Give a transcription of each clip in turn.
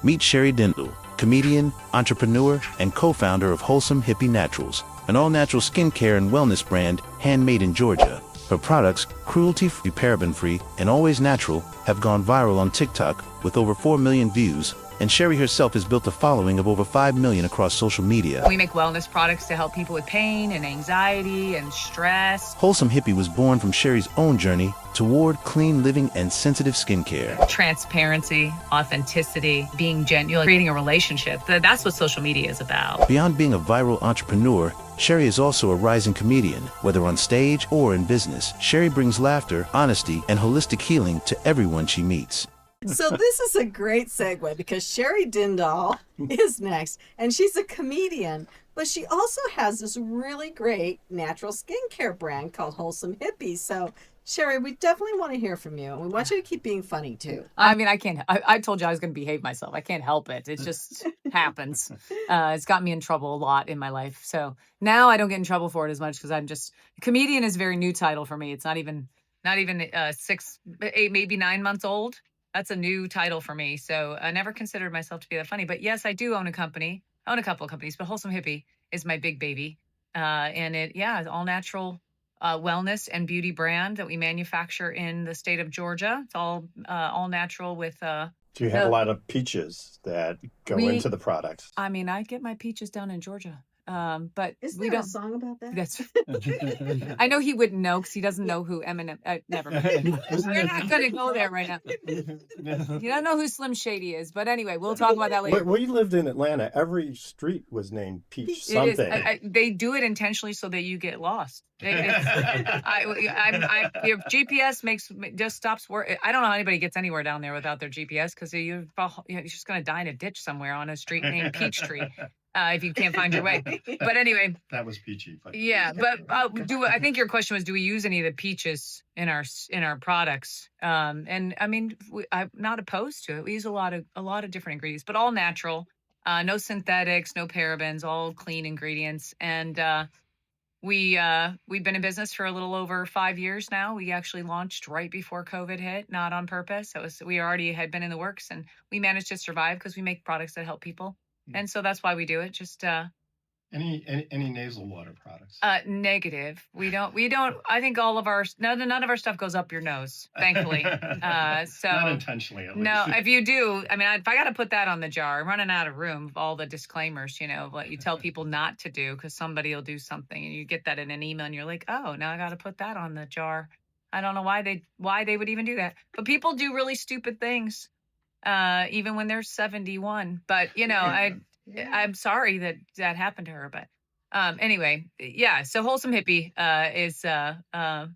Meet Sherri Dindal, comedian, entrepreneur, and co-founder of Wholesome Hippy Naturals, an all-natural skincare and wellness brand handmade in Georgia. Her products, cruelty-free, paraben-free, and always natural, have gone viral on TikTok with over 4 million views, and Sherri herself has built a following of over 5 million across social media. We make wellness products to help people with pain and anxiety and stress. Wholesome Hippy was born from Sherri's own journey toward clean living and sensitive skincare. Transparency, authenticity, being genuine, creating a relationship. That's what social media is about. Beyond being a viral entrepreneur, Sherri is also a rising comedian. Whether on stage or in business, Sherri brings laughter, honesty, and holistic healing to everyone she meets. So this is a great segue because Sherri Dindal is next, and she's a comedian, but she also has this really great natural skincare brand called Wholesome Hippy. So Sherri, we definitely want to hear from you. We want you to keep being funny too. I mean, I can't. I told you I was going to behave myself. I can't help it. It just happens. It's got me in trouble a lot in my life. So now I don't get in trouble for it as much because I'm just comedian is a very new title for me. It's not even 6, 8, maybe 9 months old. That's a new title for me. So I never considered myself to be that funny. But yes, I do own a company. I own a couple of companies, but Wholesome Hippy is my big baby. And it's all natural wellness and beauty brand that we manufacture in the state of Georgia. It's all natural with. Do you have a lot of peaches that go into the product? I mean, I get my peaches down in Georgia. But Isn't we there don't. a song about that? That's. I know he wouldn't know because he doesn't know who Eminem. Never mind. We're not going to go there right now. You don't know who Slim Shady is, but anyway, we'll talk about that later. We lived in Atlanta. Every street was named Peach something. They do it intentionally so that you get lost. Your GPS just stops work. I don't know how anybody gets anywhere down there without their GPS because you're just going to die in a ditch somewhere on a street named Peachtree. If you can't find your way. But anyway. That was peachy. But... Yeah, but I think your question was, do we use any of the peaches in our products? And I mean, I'm not opposed to it. We use a lot of different ingredients, but all natural, no synthetics, no parabens, all clean ingredients. And we've been in business for a little over 5 years now. We actually launched right before COVID hit, not on purpose. We already had been in the works, and we managed to survive because we make products that help people. And so that's why we do it. Just any nasal water products? Negative. We don't. I think all of our none of our stuff goes up your nose. Thankfully. So not intentionally. At least. No, if you do, I mean, if I got to put that on the jar, I'm running out of room of all the disclaimers. What you tell people not to do because somebody will do something, and you get that in an email, and you're like, oh, now I got to put that on the jar. I don't know why they would even do that, but people do really stupid things. Even when they're 71, but I'm sorry that happened to her, but anyway, yeah. So Wholesome Hippy is again,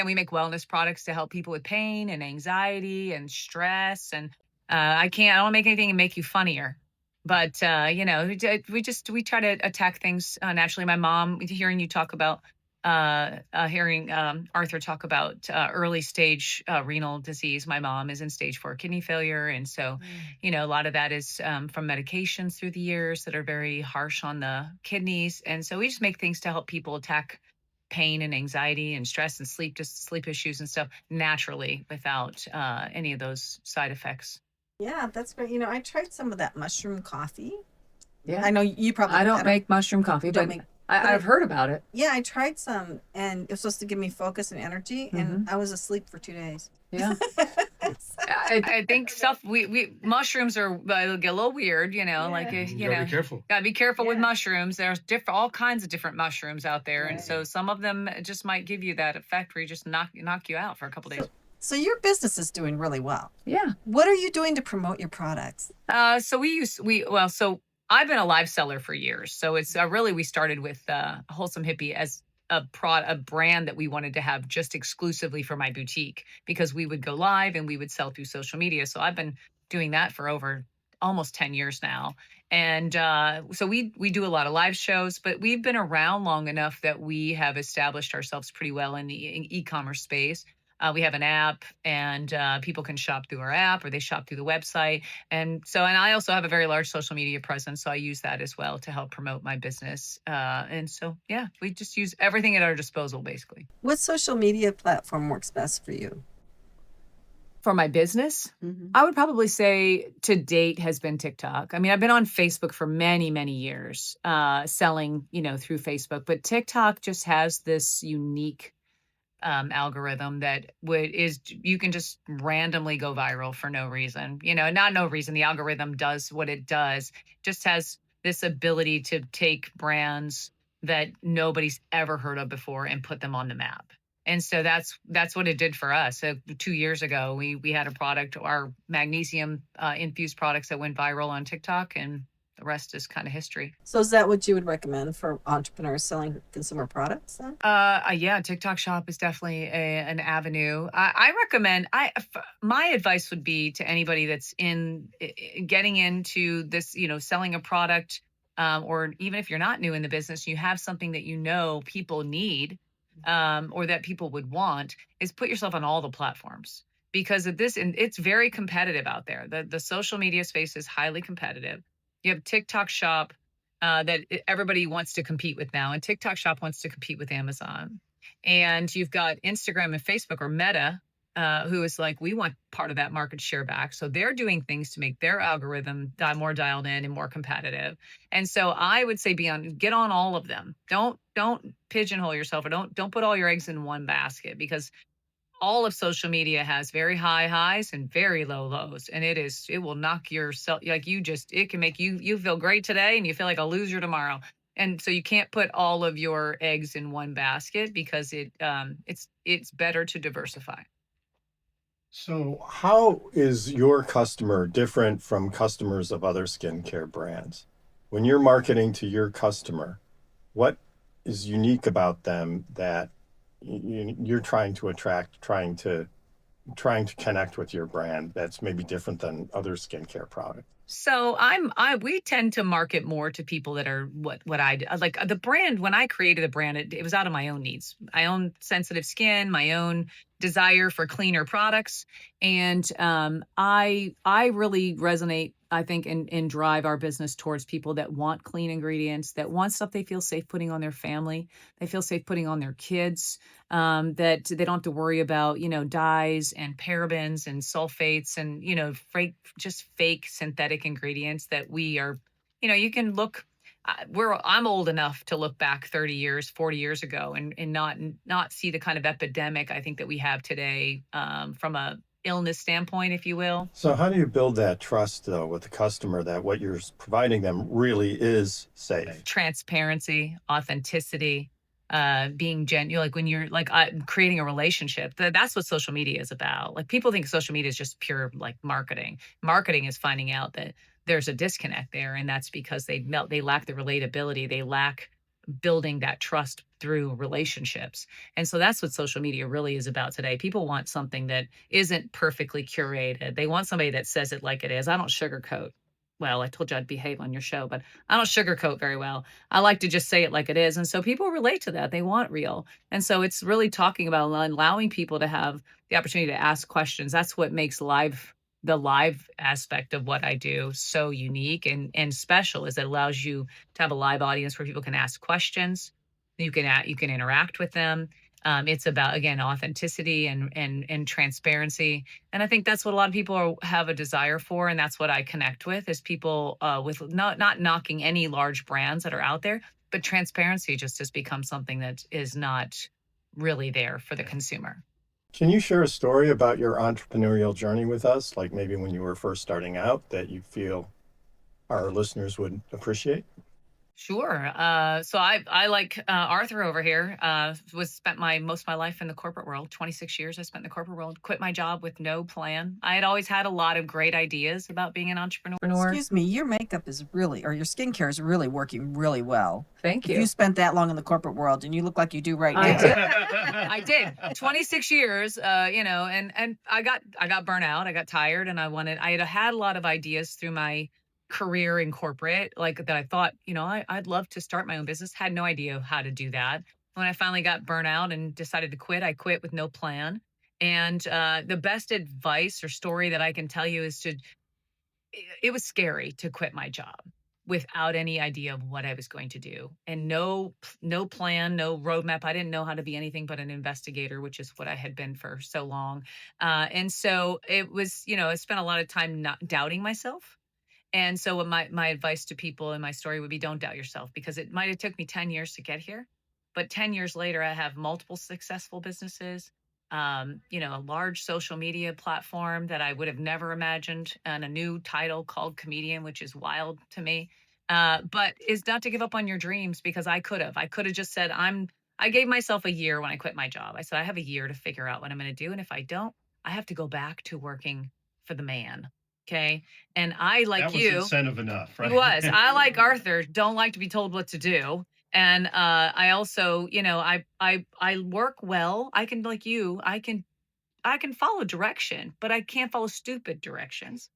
we make wellness products to help people with pain and anxiety and stress, and I don't make anything and make you funnier, but we try to attack things naturally. My mom, hearing you talk about hearing Arthur talk about early stage renal disease. My mom is in stage 4 kidney failure. And so, a lot of that is from medications through the years that are very harsh on the kidneys. And so we just make things to help people attack pain and anxiety and stress and sleep issues and stuff naturally without any of those side effects. Yeah, that's great. I tried some of that mushroom coffee. Yeah. I know you probably. I don't make mushroom coffee, but I've heard about it. Yeah, I tried some, and it was supposed to give me focus and energy, and I was asleep for 2 days. Yeah. I think we mushrooms are get a little weird, You gotta be careful. Gotta be careful with mushrooms. There's all kinds of different mushrooms out there, and so some of them just might give you that effect where you just knock you out for a couple days. So your business is doing really well. Yeah. What are you doing to promote your products? So I've been a live seller for years. So it's really, we started with Wholesome Hippy as a brand that we wanted to have just exclusively for my boutique because we would go live and we would sell through social media. So I've been doing that for over almost 10 years now. And so we do a lot of live shows, but we've been around long enough that we have established ourselves pretty well in the e-commerce space. We have an app, and people can shop through our app or they shop through the website. And I also have a very large social media presence, so I use that as well to help promote my business. And so, yeah, we just use everything at our disposal, basically. What social media platform works best for you? For my business, Mhm. I would probably say to date has been TikTok. I mean, I've been on Facebook for many, many years, selling, through Facebook, but TikTok just has this unique algorithm that you can just randomly go viral for no reason. Not no reason. The algorithm does what it does. Just has this ability to take brands that nobody's ever heard of before and put them on the map. And so that's what it did for us. So 2 years ago, we had a product, our magnesium infused products that went viral on TikTok, and the rest is kind of history. So is that what you would recommend for entrepreneurs selling consumer products then? Yeah, TikTok Shop is definitely an avenue. I recommend. My advice would be to anybody that's getting into this, selling a product, or even if you're not new in the business, you have something that people need, or that people would want, is put yourself on all the platforms, because of this, and it's very competitive out there. The social media space is highly competitive. You have TikTok Shop, that everybody wants to compete with now. And TikTok Shop wants to compete with Amazon. And you've got Instagram and Facebook, or Meta, who is like, we want part of that market share back. So they're doing things to make their algorithm more dialed in and more competitive. And so I would say get on all of them. Don't pigeonhole yourself, or don't put all your eggs in one basket, because all of social media has very high highs and very low lows, and it will knock yourself, like, it can make you feel great today and you feel like a loser tomorrow. And so you can't put all of your eggs in one basket, because it's better to diversify. So, how is your customer different from customers of other skincare brands? When you're marketing to your customer, what is unique about them that you're trying to attract, trying to connect with your brand that's maybe different than other skincare products? So we tend to market more to people that are what I like. The brand, when I created the brand, it was out of my own needs, my own sensitive skin, my own desire for cleaner products. And I really resonate, I think, and drive our business towards people that want clean ingredients, that want stuff they feel safe putting on their family, they feel safe putting on their kids, that they don't have to worry about, dyes and parabens and sulfates and, just fake synthetic ingredients that we are, you can look. I'm old enough to look back 30 years, 40 years ago, and not see the kind of epidemic I think that we have today, from a illness standpoint, if you will. So, how do you build that trust, though, with the customer that what you're providing them really is safe? Transparency, authenticity, being genuine. Like when you're like creating a relationship, that's what social media is about. Like, people think social media is just pure like marketing. Marketing is finding out that there's a disconnect there, and that's because they lack the relatability, they lack building that trust through relationships. And so that's what social media really is about today. People want something that isn't perfectly curated. They want somebody that says it like it is. I don't sugarcoat. Well, I told you I'd behave on your show, but I don't sugarcoat very well. I like to just say it like it is. And so people relate to that. They want real. And so it's really talking about allowing people to have the opportunity to ask questions. That's what makes the live aspect of what I do so unique and special, is it allows you to have a live audience where people can ask questions. You can interact with them. It's about, again, authenticity and transparency. And I think that's what a lot of people have a desire for. And that's what I connect with, is people, with not knocking any large brands that are out there, but transparency just has become something that is not really there for the consumer. Can you share a story about your entrepreneurial journey with us, like maybe when you were first starting out, that you feel our listeners would appreciate? Sure. So I like Arthur over here. Spent most of my life in the corporate world. 26 years I spent in the corporate world. Quit my job with no plan. I had always had a lot of great ideas about being an entrepreneur. Excuse me, your makeup is really, or your skincare is really working really well. Thank If you. you spent that long in the corporate world, and you look like you do right I now. did. I did. 26 years, and I got burnout. I got tired, and I had a lot of ideas through my career in corporate, like, that I thought, I'd love to start my own business. Had no idea how to do that. When I finally got burnout and decided to quit, I quit with no plan. And the best advice or story that I can tell you is it was scary to quit my job. without any idea of what I was going to do, and no plan, no roadmap. I didn't know how to be anything but an investigator, which is what I had been for so long. And so it was, I spent a lot of time not doubting myself. And so what my advice to people in my story would be, don't doubt yourself, because it might have took me 10 years to get here, but 10 years later, I have multiple successful businesses, a large social media platform that I would have never imagined, and a new title called comedian, which is wild to me. But is not to give up on your dreams, because I could have just said, I gave myself a year when I quit my job. I said, I have a year to figure out what I'm going to do. And if I don't, I have to go back to working for the man. Okay. And I, like That was you, incentive enough, right? it was, I, like Arthur, don't like to be told what to do. And I also, I work well. I can, like you, I can follow direction, but I can't follow stupid directions.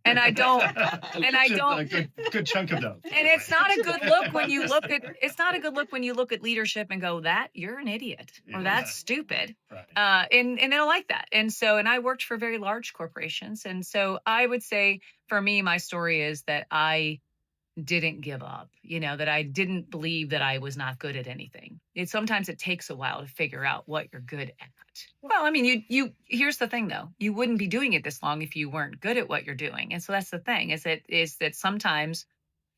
And I don't, A good chunk of those. and it's not a good look when you look at, leadership and go, that you're an idiot, or that's stupid. Right. And they don't like that. And so, and I worked for very large corporations. And so I would say, for me, my story is that I didn't give up, that I didn't believe that I was not good at anything. Sometimes it takes a while to figure out what you're good at. Well, I mean, here's the thing though, you wouldn't be doing it this long if you weren't good at what you're doing. And so that's the thing, is that sometimes,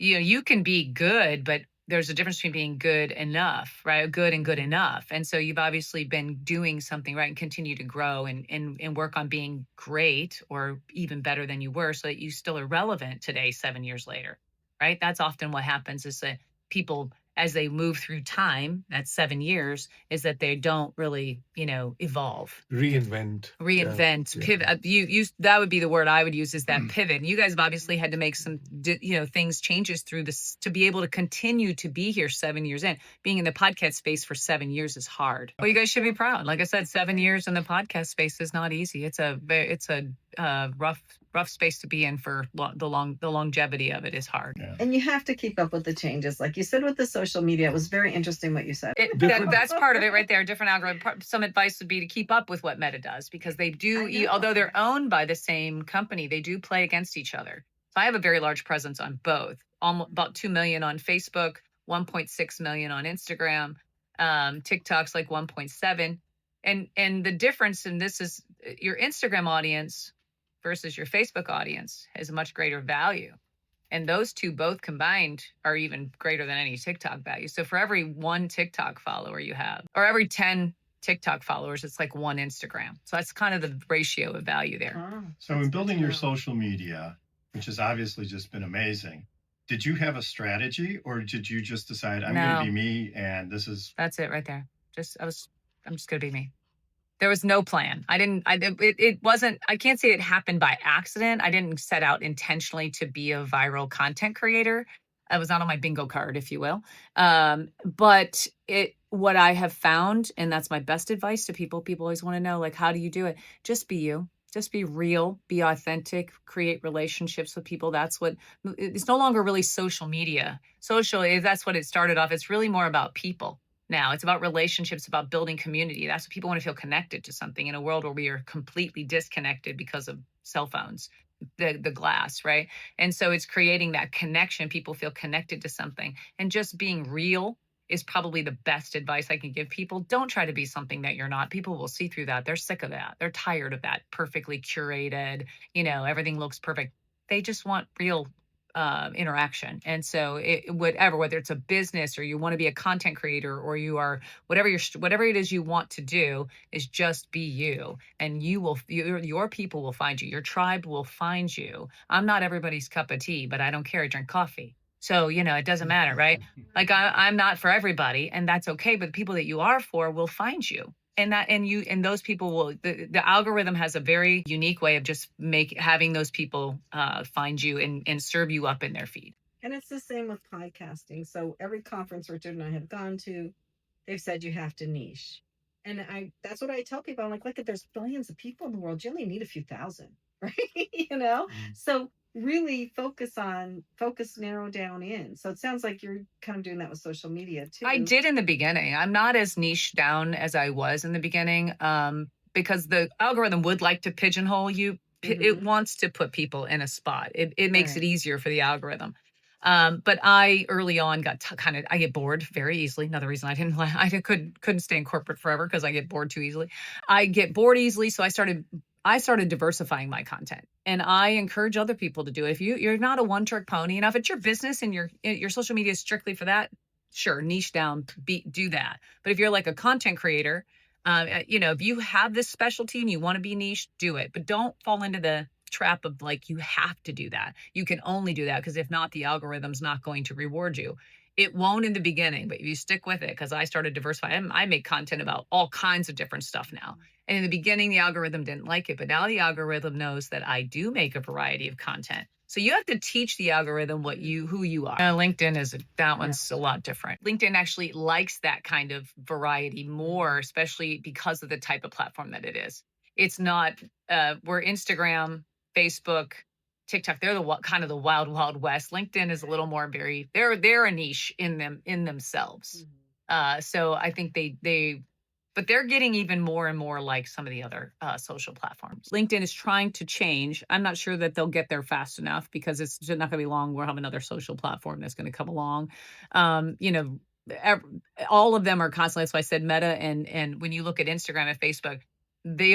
you can be good, but there's a difference between being good enough, right? Good and good enough. And so you've obviously been doing something right, and continue to grow and work on being great, or even better than you were, so that you still are relevant today, 7 years later. Right? That's often what happens, is that people, as they move through time, that's 7 years, is that they don't really, evolve. Reinvent. Yeah. Pivot. That would be the word I would use, is that pivot. And you guys have obviously had to make some, changes through this to be able to continue to be here 7 years in. Being in the podcast space for 7 years is hard. Well, you guys should be proud. Like I said, 7 years in the podcast space is not easy. It's a rough space to be in. For the longevity of it is hard. Yeah. And you have to keep up with the changes. Like you said with the social media, it was very interesting what you said. That's part of it right there. Different algorithm. Some advice would be to keep up with what Meta does, because they do, although they're owned by the same company, they do play against each other. So I have a very large presence on both. About 2 million on Facebook, 1.6 million on Instagram. TikTok's like 1.7. And the difference in this is your Instagram audience versus your Facebook audience has a much greater value. And those two both combined are even greater than any TikTok value. So for every 1 TikTok follower you have, or every 10 TikTok followers, it's like 1 Instagram. So that's kind of the ratio of value there. So in building your social media, which has obviously just been amazing, did you have a strategy, or did you just decide, I'm going to be me, and that's it right there. I'm just going to be me. There was no plan. It wasn't, I can't say it happened by accident. I didn't set out intentionally to be a viral content creator. I was not on my bingo card, if you will. But what I have found, and that's my best advice to people always want to know, like, how do you do it? Just be you. Just be real, be authentic, create relationships with people. It's no longer really social media. That's what it started off. It's really more about people. Now it's about relationships, about building community. That's what people want to feel connected to something in a world where we are completely disconnected because of cell phones, the glass, right? And so it's creating that connection. People feel connected to something, and just being real is probably the best advice I can give people. Don't try to be something that you're not. People will see through that. They're sick of that. They're tired of that perfectly curated, everything looks perfect. They just want real interaction. And so whether it's a business, or you want to be a content creator, or you are whatever it is you want to do, is just be you, and your people will find you. Your tribe will find you. I'm not everybody's cup of tea, but I don't care. I drink coffee. So, it doesn't matter, right? Like I'm not for everybody, and that's okay. But the people that you are for will find you. And those people will, the algorithm has a very unique way of just having those people find you and serve you up in their feed. And it's the same with podcasting. So every conference Richard and I have gone to, they've said you have to niche. And that's what I tell people. I'm like, look, there's billions of people in the world. You only need a few thousand, right? So really narrow down in. So it sounds like you're kind of doing that with social media too. I did in the beginning. I'm not as niche down as I was in the beginning, because the algorithm would like to pigeonhole you. It wants to put people in a spot. It makes it easier for the algorithm. But I early on got I get bored very easily. Another reason I couldn't stay in corporate forever because I get bored too easily. I get bored easily, so I started diversifying my content, and I encourage other people to do it. If you're not a one trick pony, and if it's your business and your social media is strictly for that, sure, niche down, do that. But if you're like a content creator, if you have this specialty and you want to be niche, do it. But don't fall into the trap of like, you have to do that. You can only do that because if not, the algorithm's not going to reward you. It won't in the beginning, but if you stick with it, because I started diversifying, I make content about all kinds of different stuff now. And in the beginning, the algorithm didn't like it, but now the algorithm knows that I do make a variety of content. So you have to teach the algorithm who you are. LinkedIn that one's a lot different. LinkedIn actually likes that kind of variety more, especially because of the type of platform that it is. It's not where Instagram, Facebook, TikTok, they're the kind of the wild, wild west. LinkedIn is a little more they're a niche in themselves. So I think but they're getting even more and more like some of the other social platforms. LinkedIn is trying to change. I'm not sure that they'll get there fast enough because it's not going to be long. We'll have another social platform that's going to come along. All of them are constantly. That's why I said Meta and when you look at Instagram and Facebook,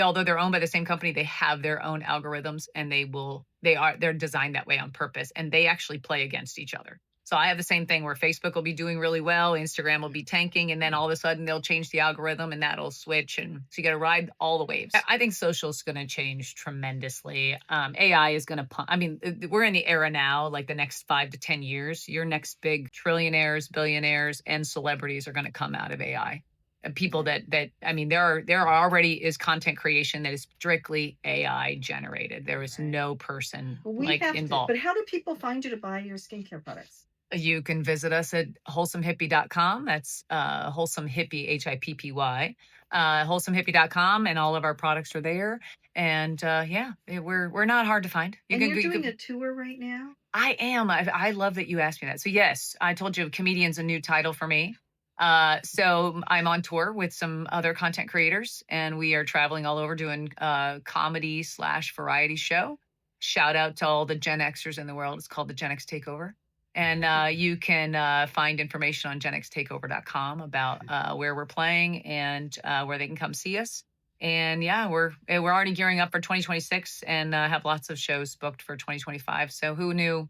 although they're owned by the same company, they have their own algorithms, and they're designed that way on purpose, and they actually play against each other. So I have the same thing where Facebook will be doing really well, Instagram will be tanking, and then all of a sudden they'll change the algorithm and that'll switch. And so you got to ride all the waves. I think social is going to change tremendously. AI is going to, we're in the era now, like the next 5 to 10 years, your next big trillionaires, billionaires, and celebrities are going to come out of AI. People there already is content creation that is strictly AI generated. There is no person involved. But how do people find you to buy your skincare products? You can visit us at wholesomehippy.com. That's Wholesome Hippy, HIPPY. Wholesomehippy.com, and all of our products are there. And we're not hard to find. You're doing a tour right now? I am. I love that you asked me that. So yes, I told you comedian's a new title for me. So I'm on tour with some other content creators, and we are traveling all over doing comedy/variety show. Shout out to all the Gen Xers in the world. It's called the Gen X Takeover. And you can find information on genxtakeover.com about where we're playing and where they can come see us. And yeah, we're already gearing up for 2026 and have lots of shows booked for 2025. So who knew?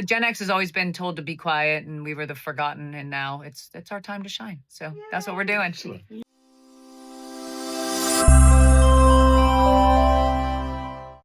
Gen X has always been told to be quiet, and we were the forgotten, and now it's our time to shine. So that's what we're doing. Excellent.